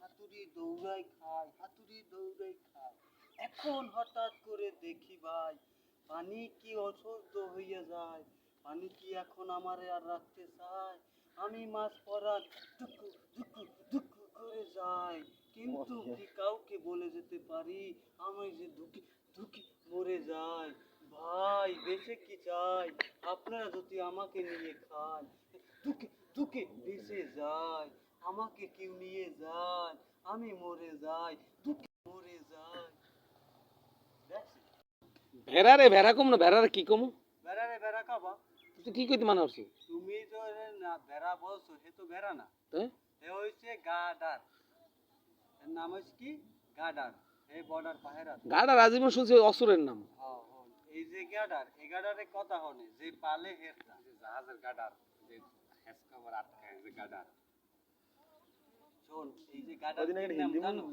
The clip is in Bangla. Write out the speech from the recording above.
হাতুড়ি দৌড়াই খায়, হাতুড়ি দৌড়াই খায়। এখন হঠাৎ করে দেখি ভাই, পানি কি অসহ্য হইয়া যায়, পানি কি এখন আমারে আর রাখতে চায়। আমি মাছ পরান টুকু টুকু টুকু করে যাই, কিন্তু কি কাউকে বলে যেতে পারি আমি যে ধুকি ধুকি মরে যাই। ভাই বেঁচে কি চাই, আপনারা যদি আমাকে নিয়ে খান, ধুকে ধুকে ভেসে যায়, আমাকে কেউ নিয়ে যায়, আমি মরে যাই, ধুকে মরে যাই। দেখছি ভেড়া রে ভেড়া কম না ভেড়া রে কি কম বেড়া রে বেড়া খাবা। তুই কি কইতে মানা করছিস তুমি তো না বেড়া বলছো, সে তো বেড়া না, হ্যাঁ এ হইছে গাডার। এর নাম হচ্ছে কি গাডার, এই বর্ডার পাহারা। গাড়া রাজীবন শুনছি অসুরের নাম হ্যাঁ হ্যাঁ, এই যে গাডার, এই গাডারের কথা হনে যে পালে হেরতা, যে জাহাজের গাডার, যে হেসকাবার আটকায় যে গাডার। শোন এই যে গাডার নাম জানো?